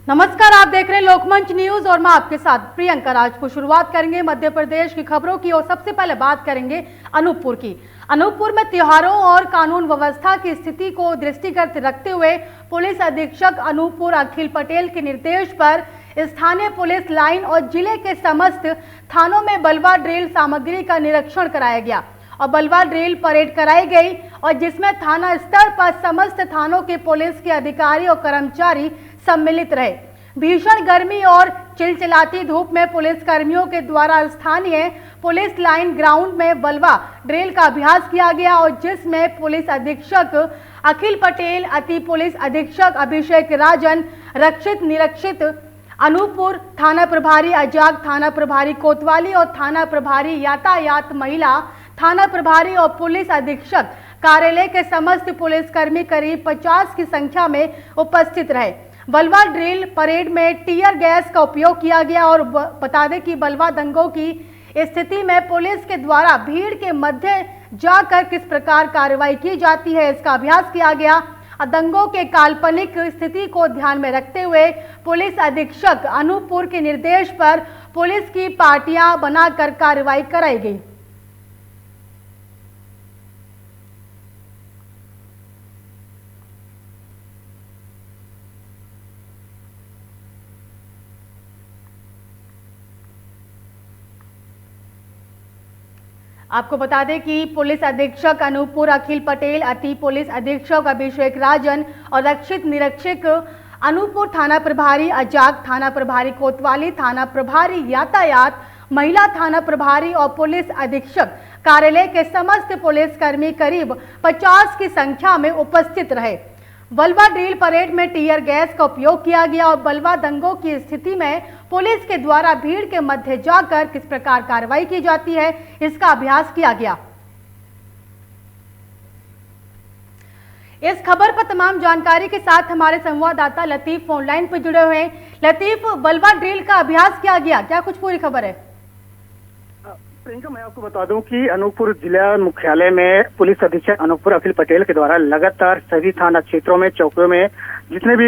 नमस्कार, आप देख रहे हैं लोकमंच न्यूज और मैं आपके साथ प्रियंका राजपूत। शुरुआत करेंगे मध्य प्रदेश की खबरों की और सबसे पहले बात करेंगे अनूपपुर की। अनूपपुर में त्योहारों और कानून व्यवस्था की स्थिति को दृष्टिगत रखते हुए पुलिस अधीक्षक अनूपपुर अखिल पटेल के निर्देश पर स्थानीय पुलिस लाइन और जिले के समस्त थानों में बलवा ड्रिल सामग्री का निरीक्षण कराया गया और बलवा ड्रिल परेड कराई गई और जिसमें थाना स्तर पर समस्त थानों के पुलिस के अधिकारी और कर्मचारी सम्मिलित रहे। भीषण गर्मी और चिलचिलाती धूप में पुलिस कर्मियों के द्वारा स्थानीय पुलिस लाइन ग्राउंड में बलवा ड्रिल का अभ्यास किया गया और जिसमें पुलिस अधीक्षक अखिल पटेल, अति पुलिस अधीक्षक अभिषेक राजन, रक्षित निरीक्षित अनूपपुर, थाना प्रभारी अजाग, थाना प्रभारी कोतवाली और थाना प्रभारी यातायात महिला, थाना प्रभारी और पुलिस अधीक्षक कार्यालय के समस्त पुलिसकर्मी करीब 50 की संख्या में उपस्थित रहे। बलवा ड्रिल परेड में टीयर गैस का उपयोग किया गया और बता दें कि बलवा दंगों की स्थिति में पुलिस के द्वारा भीड़ के मध्य जाकर किस प्रकार कार्रवाई की जाती है, इसका अभ्यास किया गया। दंगों के काल्पनिक स्थिति को ध्यान में रखते हुए पुलिस अधीक्षक अनूपपुर के निर्देश पर पुलिस की पार्टियां बनाकर कार्रवाई कराई गई। आपको बता दें कि पुलिस अधीक्षक अनूपपुर अखिल पटेल, अति पुलिस अधीक्षक अभिषेक राजन और रक्षित निरीक्षक अनूपपुर, थाना प्रभारी अजाग, थाना प्रभारी कोतवाली, थाना प्रभारी यातायात महिला, थाना प्रभारी और पुलिस अधीक्षक कार्यालय के समस्त पुलिसकर्मी करीब 50 की संख्या में उपस्थित रहे। बलवा ड्रिल परेड में टीयर गैस का उपयोग किया गया और बलवा दंगों की स्थिति में पुलिस के द्वारा भीड़ के मध्य जाकर किस प्रकार कार्रवाई की जाती है, इसका अभ्यास किया गया। इस खबर पर तमाम जानकारी के साथ हमारे संवाददाता लतीफ ऑनलाइन पर जुड़े हुए हैं। लतीफ, बलवा ड्रिल का अभ्यास किया गया, क्या कुछ पूरी खबर है? प्रियंका, मैं आपको बता दूं कि अनूपपुर जिला मुख्यालय में पुलिस अधीक्षक अनूपपुर अखिल पटेल के द्वारा लगातार सभी थाना क्षेत्रों में, चौकियों में जितने भी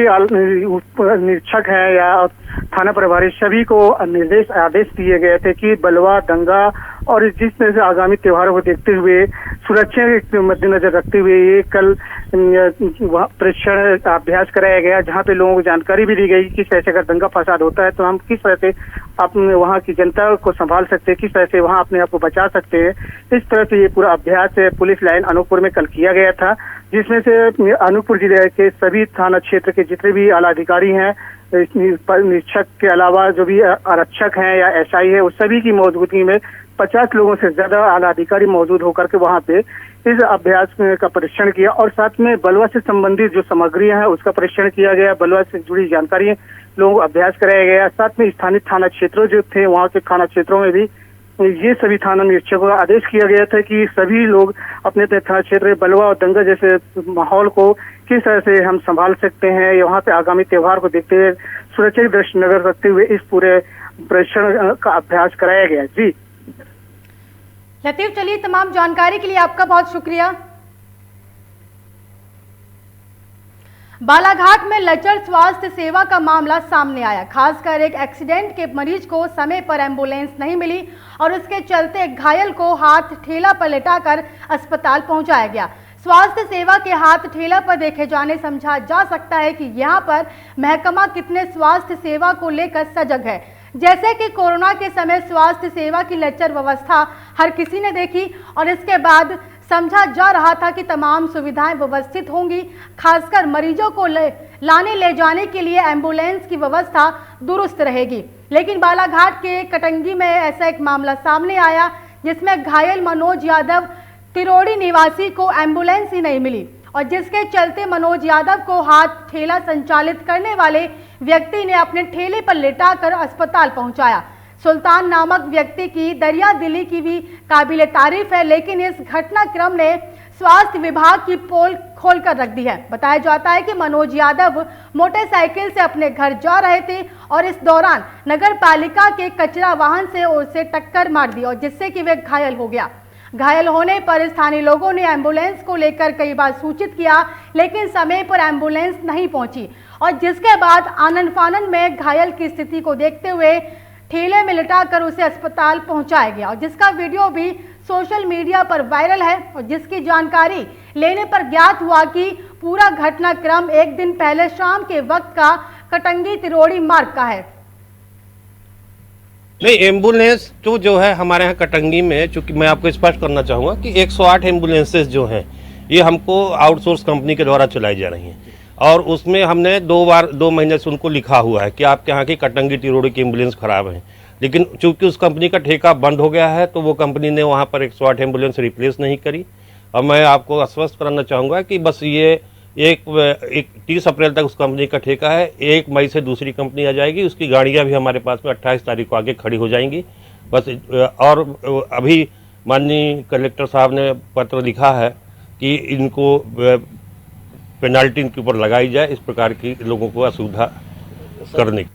निरीक्षक हैं या थाना प्रभारी सभी को आदेश दिए गए थे कि बलवा दंगा और जिस तरह से आगामी त्योहारों को देखते हुए सुरक्षा के मद्देनजर रखते हुए ये कल परीक्षण अभ्यास कराया गया, जहां पे लोगों को जानकारी भी दी गई कि किस तरह से अगर दंगा फसाद होता है तो हम किस तरह से अपने वहां की जनता को संभाल सकते हैं, किस तरह से वहां अपने आप को बचा सकते हैं। इस तरह से ये पूरा अभ्यास पुलिस लाइन अनूपपुर में कल किया गया था, जिसमें से अनूपपुर जिले के सभी थाना क्षेत्र के जितने भी आला अधिकारी हैं, निरीक्षक के अलावा जो भी आरक्षक हैं या एसआई है, उस सभी की मौजूदगी में 50 लोगों से ज्यादा आला अधिकारी मौजूद होकर के वहां पे इस अभ्यास का परीक्षण किया और साथ में बलवा से संबंधित जो सामग्रियां हैं उसका परीक्षण किया गया। बलवा से जुड़ी जानकारी लोगों को अभ्यास कराया गया। साथ में स्थानीय थाना क्षेत्रों जो थे वहां के थाना क्षेत्रों में भी ये सभी थाना निरीक्षकों का आदेश किया गया था कि सभी लोग अपने अपने थाना क्षेत्र बलवा और दंगा जैसे माहौल को किस तरह से हम संभाल सकते हैं, वहां पे आगामी त्योहार को देखते हुए सुरक्षा की दृष्टिनजर रखते हुए इस पूरे परीक्षण का अभ्यास कराया गया। जी लतीफ, चलिए तमाम जानकारी के लिए आपका बहुत शुक्रिया। बालाघाट में लचर स्वास्थ्य सेवा का मामला सामने आया। खासकर एक एक्सीडेंट के मरीज को समय पर एम्बुलेंस नहीं मिली और उसके चलते घायल को हाथ ठेला पर लेटाकर अस्पताल पहुंचाया गया। स्वास्थ्य सेवा के हाथ ठेला पर देखे जाने समझा जा सकता है कि यहां पर महकमा कितने स्वास्थ्य सेवा को लेकर सजग है। जैसे कि कोरोना के समय स्वास्थ्य सेवा की लचर व्यवस्था हर किसी ने देखी और इसके बाद समझा जा रहा था कि तमाम सुविधाएं व्यवस्थित होंगी, खासकर मरीजों को लाने ले जाने के लिए एम्बुलेंस की व्यवस्था दुरुस्त रहेगी। लेकिन बालाघाट के कटंगी में ऐसा एक मामला सामने आया जिसमें घायल मनोज यादव तिरोड़ी निवासी को एम्बुलेंस ही नहीं मिली और जिसके चलते मनोज यादव को हाथ ठेला संचालित करने वाले व्यक्ति ने अपने ठेले पर लेटाकर अस्पताल पहुंचाया। सुल्तान नामक व्यक्ति की दरिया दिली की भी काबिले तारीफ है, लेकिन इस घटनाक्रम ने स्वास्थ्य विभाग की पोल खोलकर रख दी है। बताया जाता है कि मनोज यादव मोटरसाइकिल से अपने घर जा रहे थे और इस दौरान नगर पालिका के कचरा वाहन से उसे टक्कर मार दी और जिससे कि वे घायल हो गया। घायल होने पर स्थानीय लोगों ने एम्बुलेंस को लेकर कई बार सूचित किया, लेकिन समय पर एम्बुलेंस नहीं पहुंची और जिसके बाद आनन फानन में घायल की स्थिति को देखते हुए ठेले में लिटाकर उसे अस्पताल पहुंचाया गया और जिसका वीडियो भी सोशल मीडिया पर वायरल है और जिसकी जानकारी लेने पर ज्ञात हुआ कि पूरा घटनाक्रम एक दिन पहले शाम के वक्त का कटंगी तिरोड़ी मार्ग का है। नहीं, एम्बुलेंस तो जो है हमारे यहाँ कटंगी में, चूंकि मैं आपको स्पष्ट करना चाहूँगा कि 108 एम्बुलेंसेज जो हैं ये हमको आउटसोर्स कंपनी के द्वारा चलाई जा रही हैं और उसमें हमने 2 महीने से उनको लिखा हुआ है कि आपके यहाँ की कटंगी तिरोड़ी की एम्बुलेंस खराब है, लेकिन चूंकि उस कंपनी का ठेका बंद हो गया है तो वो कंपनी ने वहाँ पर 108 एम्बुलेंस रिप्लेस नहीं करी। और मैं आपको आश्वस्त कराना चाहूँगा कि बस ये एक 30 अप्रैल तक उस कंपनी का ठेका है, 1 मई से दूसरी कंपनी आ जाएगी, उसकी गाड़ियां भी हमारे पास में 28 तारीख को आगे खड़ी हो जाएंगी बस। और अभी माननीय कलेक्टर साहब ने पत्र लिखा है कि इनको पेनाल्टी इनके ऊपर लगाई जाए, इस प्रकार की लोगों को असुविधा करने की।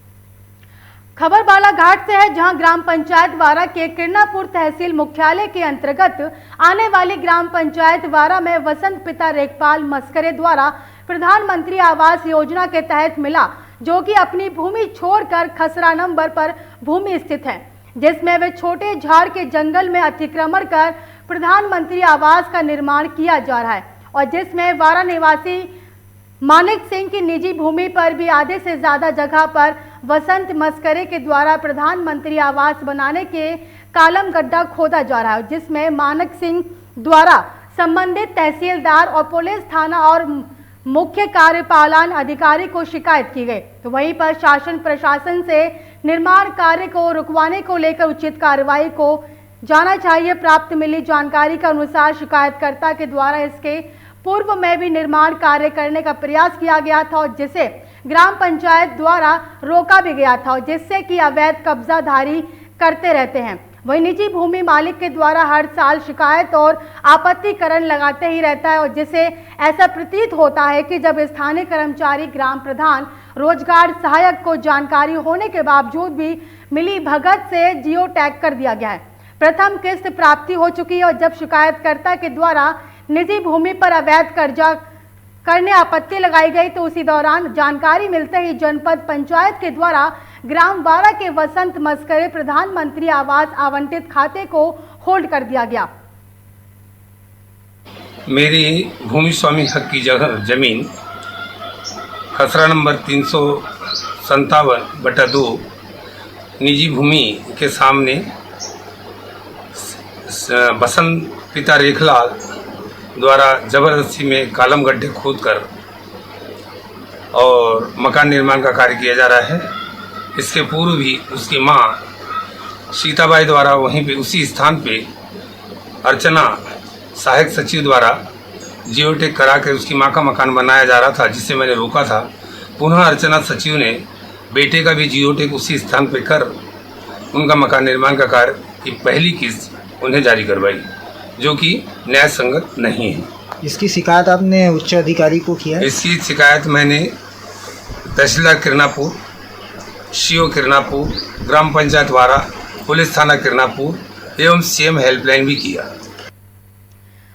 खबर बालाघाट से है, जहां ग्राम पंचायत वारा के किरनापुर तहसील मुख्यालय के अंतर्गत आने वाली ग्राम पंचायत वारा में वसंत पिता रेखपाल मस्करे द्वारा प्रधानमंत्री आवास योजना के तहत मिला, जो कि अपनी भूमि छोड़कर खसरा नंबर पर भूमि स्थित है, जिसमें वे छोटे झाड़ के जंगल में अतिक्रमण कर प्रधानमंत्री आवास का निर्माण किया जा रहा है और जिसमें वारा निवासी मानिक सिंह की निजी भूमि पर भी आधे से ज्यादा जगह पर वसंत मस्करे के द्वारा प्रधानमंत्री आवास बनाने के कालम गड्ढा खोदा जा रहा है, जिसमें मानिक सिंह द्वारा संबंधित तहसीलदार और पुलिस थाना और मुख्य कार्यपालन अधिकारी को शिकायत की गई। तो वहीं पर शासन प्रशासन से निर्माण कार्य को रुकवाने को लेकर उचित कार्रवाई को जाना चाहिए। प्राप्त मिली जानकारी के अनुसार शिकायतकर्ता के द्वारा इसके पूर्व में भी निर्माण कार्य करने का प्रयास किया गया था और जिसे ग्राम पंचायत द्वारा रोका भी गया था और जिससे कि अवैध कब्जाधारी करते रहते हैं। वही निजी भूमि मालिक के द्वारा हर साल शिकायत और आपत्तिकरण लगाते ही रहता है और जिसे ऐसा प्रतीत होता है कि जब स्थानीय कर्मचारी ग्राम प्रधान रोजगार सहायक को जानकारी होने के बावजूद भी मिली भगत से जियो टैग कर दिया गया है। प्रथम किस्त प्राप्ति हो चुकी है और जब शिकायतकर्ता के द्वारा निजी भूमि पर अवैध कब्जा करने आपत्ति लगाई गई तो उसी दौरान जानकारी मिलते ही जनपद पंचायत के द्वारा ग्राम वारा के वसंत मस्करे प्रधानमंत्री आवास आवंटित खाते को होल्ड कर दिया गया। मेरी भूमि स्वामी हक की जमीन खसरा नंबर 357/2 निजी भूमि के सामने बसंत पिता रेखलाल द्वारा जबरदस्ती में कालम गड्ढे खोदकर और मकान निर्माण का कार्य किया जा रहा है। इसके पूर्व भी उसकी मां सीताबाई द्वारा वहीं पे उसी स्थान पे अर्चना सहायक सचिव द्वारा जियोटेक करा के उसकी मां का मकान बनाया जा रहा था, जिसे मैंने रोका था। पुनः अर्चना सचिव ने बेटे का भी जियोटेक उसी स्थान पे कर उनका मकान निर्माण का कार्य की पहली किस्त उन्हें जारी करवाई, जो कि न्याय संगत नहीं है। इसकी शिकायत आपने उच्च अधिकारी को किया है? इसकी शिकायत मैंने तहसीलदार किरनापुर, सीओ किरनापुर, ग्राम पंचायत वारा, पुलिस थाना किरनापुर एवं सीएम हेल्पलाइन भी किया।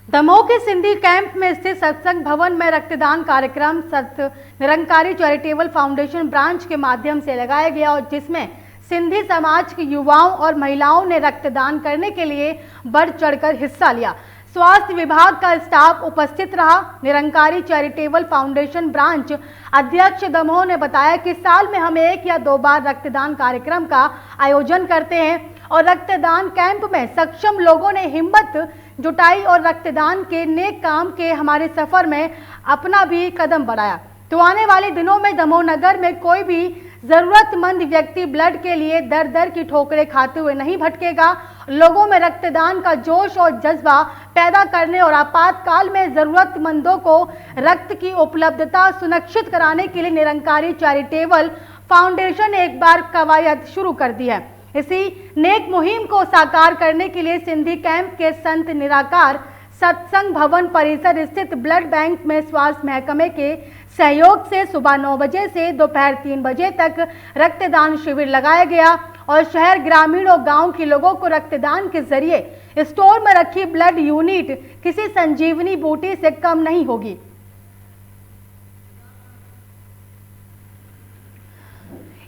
दमोह के सिंधी कैंप में स्थित सत्संग भवन में रक्तदान कार्यक्रम सत्य निरंकारी चैरिटेबल फाउंडेशन ब्रांच के माध्यम से लगाया गया और जिसमें सिंधी समाज के युवाओं और महिलाओं ने रक्तदान करने के लिए बढ़ चढ़कर हिस्सा लिया। स्वास्थ्य विभाग का स्टाफ उपस्थित रहा। निरंकारी चैरिटेबल फाउंडेशन ब्रांच अध्यक्ष दमोह ने बताया कि साल में हम 1 या 2 बार रक्तदान कार्यक्रम का आयोजन करते हैं और रक्तदान कैंप में सक्षम लोगों ने हिम्मत जुटाई और रक्तदान के नेक काम के हमारे सफर में अपना भी कदम बढ़ाया। तो आने वाले दिनों में दमोह नगर में कोई भी जरूरतमंद व्यक्ति ब्लड के लिए दर दर की ठोकरें खाते हुए नहीं भटकेगा। लोगों में रक्तदान का जोश और जज्बा पैदा करने और आपातकाल में जरूरतमंदों को रक्त की उपलब्धता सुनिश्चित कराने के लिए निरंकारी चैरिटेबल फाउंडेशन ने एक बार कवायद शुरू कर दी है। इसी नेक मुहिम को साकार करने के लिए सिंधी कैंप के संत निराकार सत्संग भवन परिसर स्थित ब्लड बैंक में स्वास्थ्य महकमे के सहयोग से सुबह 9 बजे से दोपहर 3 बजे तक रक्तदान शिविर लगाया गया और शहर, ग्रामीण और गांव के लोगों को रक्तदान के जरिए स्टोर में रखी ब्लड यूनिट किसी संजीवनी बूटी से कम नहीं होगी।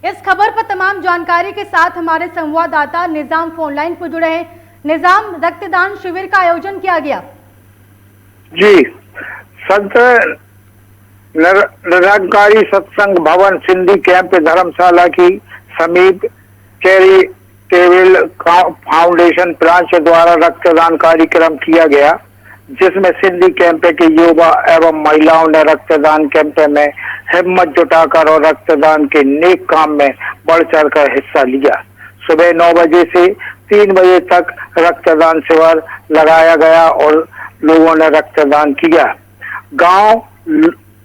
इस खबर पर तमाम जानकारी के साथ हमारे संवाददाता निजाम फोन लाइन पर जुड़े हैं। निजाम, रक्तदान शिविर का आयोजन किया गया। जी, संत निरंकारी सत्संग भवन सिंधी कैंप धर्मशाला की समीप चैरिटेबल फाउंडेशन ब्रांच द्वारा रक्तदान कार्यक्रम किया गया, जिसमें सिंधी कैंप के युवा एवं महिलाओं ने रक्तदान कैंप में हिम्मत जुटाकर और रक्तदान के नेक काम में बढ़ चढ़कर हिस्सा लिया। सुबह 9 बजे से 3 बजे तक रक्तदान शिविर लगाया गया और लोगों ने रक्तदान किया। गांव,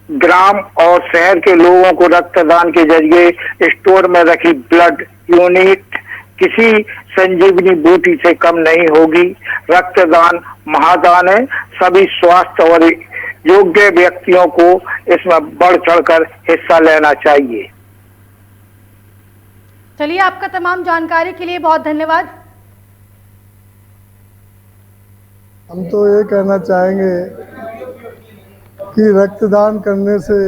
ग्राम और शहर के लोगों को रक्तदान के जरिए स्टोर में रखी ब्लड यूनिट किसी संजीवनी बूटी से कम नहीं होगी। रक्तदान महादान है, सभी स्वास्थ्य और योग्य व्यक्तियों को इसमें बढ़ चढ़कर हिस्सा लेना चाहिए। चलिए, आपका तमाम जानकारी के लिए बहुत धन्यवाद। हम तो ये कहना चाहेंगे कि रक्तदान करने से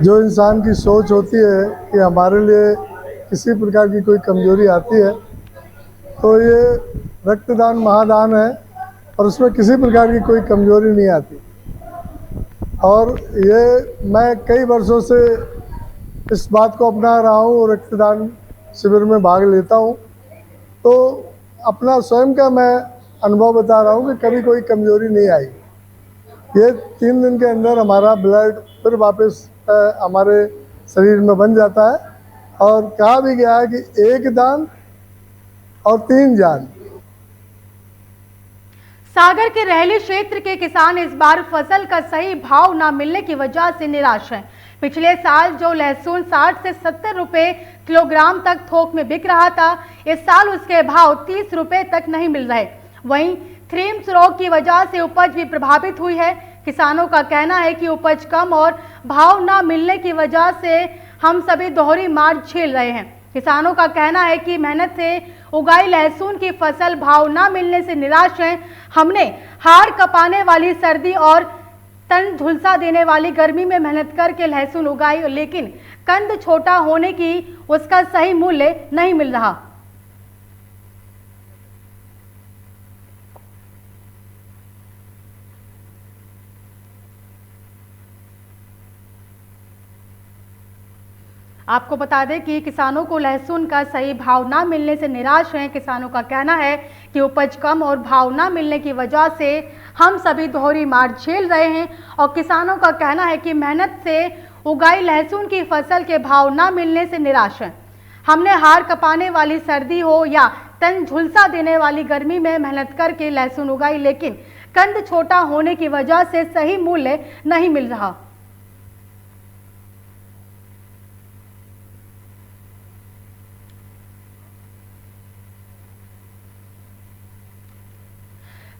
जो इंसान की सोच होती है कि हमारे लिए किसी प्रकार की कोई कमजोरी आती है, तो ये रक्तदान महादान है और उसमें किसी प्रकार की कोई कमजोरी नहीं आती। और ये मैं कई वर्षों से इस बात को अपना रहा हूँ, रक्तदान शिविर में भाग लेता हूँ, तो अपना स्वयं का मैं अनुभव बता रहा हूँ कि कभी कोई कमजोरी नहीं आई। ये 3 दिन के अंदर हमारा ब्लड फिर वापस हमारे शरीर में बन जाता है। और कहा भी गया है कि 1 दान और 3 जान। सागर के रहली क्षेत्र के किसान इस बार फसल का सही भाव न मिलने की वजह से निराश हैं। पिछले साल जो लहसुन 60 से 70 रुपए किलोग्राम तक थोक में बिक रहा था, इस साल उसके भाव 30 रुपए तक नहीं मिल रहे। वहीं थ्रिप्स रोग की वजह से उपज भी प्रभावित हुई है। किसानों का कहना है कि उपज कम और भाव न मिलने की वजह से हम सभी दोहरी मार झेल रहे हैं। किसानों का कहना है कि मेहनत से उगाई लहसुन की फसल भाव न मिलने से निराश हैं। हमने हाड़ कपाने वाली सर्दी और तन झुलसा देने वाली गर्मी में मेहनत करके लहसुन उगाई, लेकिन कंद छोटा होने की उसका सही मूल्य नहीं मिल रहा। आपको बता दें कि किसानों को लहसुन का सही भाव ना मिलने से निराश हैं। किसानों का कहना है कि उपज कम और भाव ना मिलने की वजह से हम सभी दोहरी मार झेल रहे हैं और किसानों का कहना है कि मेहनत से उगाई लहसुन की फसल के भाव ना मिलने से निराश हैं। हमने हाड़ कपाने वाली सर्दी हो या तन झुलसा देने वाली गर्मी में मेहनत करके लहसुन उगाई, लेकिन कंद छोटा होने की वजह से सही मूल्य नहीं मिल रहा।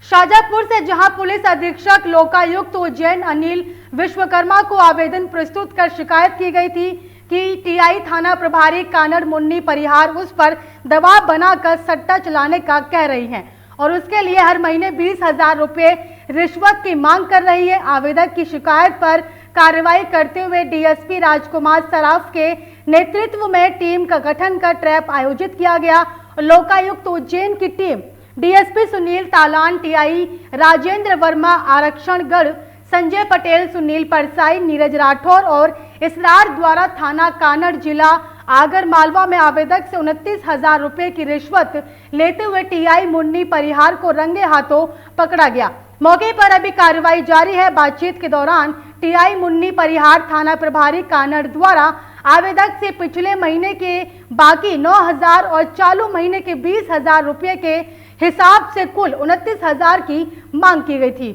शाजापुर से जहां पुलिस अधीक्षक लोकायुक्त उज्जैन अनिल विश्वकर्मा को आवेदन प्रस्तुत कर शिकायत की गई थी कि टीआई थाना प्रभारी कानड़ मुन्नी परिहार उस पर दबाव बनाकर सट्टा चलाने का कह रही हैं और उसके लिए हर महीने 20,000 रुपए रिश्वत की मांग कर रही है। आवेदक की शिकायत पर कार्रवाई करते हुए डीएसपी राजकुमार सराफ के नेतृत्व में टीम का गठन कर ट्रैप आयोजित किया गया। लोकायुक्त उज्जैन की team DSP Sunil Talan, TI Rajendra Verma, आरक्षणगढ़ संजय पटेल, सुनील परसाई, नीरज राठौर और इसरार द्वारा थाना कानड़ जिला आगर मालवा में आवेदक से 29,000 रुपए की रिश्वत लेते हुए टीआई मुन्नी परिहार को रंगे हाथों पकड़ा गया। मौके पर अभी कार्रवाई जारी है। बातचीत के दौरान टीआई मुन्नी परिहार थाना प्रभारी कानड़ द्वारा आवेदक से पिछले महीने के बाकी 9,000 और चालू महीने के 20,000 रुपए के हिसाब से कुल 29,000 की मांग की गई थी।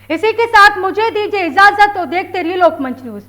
इसी के साथ मुझे दीजिए इजाजत, तो देखते रहिए लोकमंच न्यूज।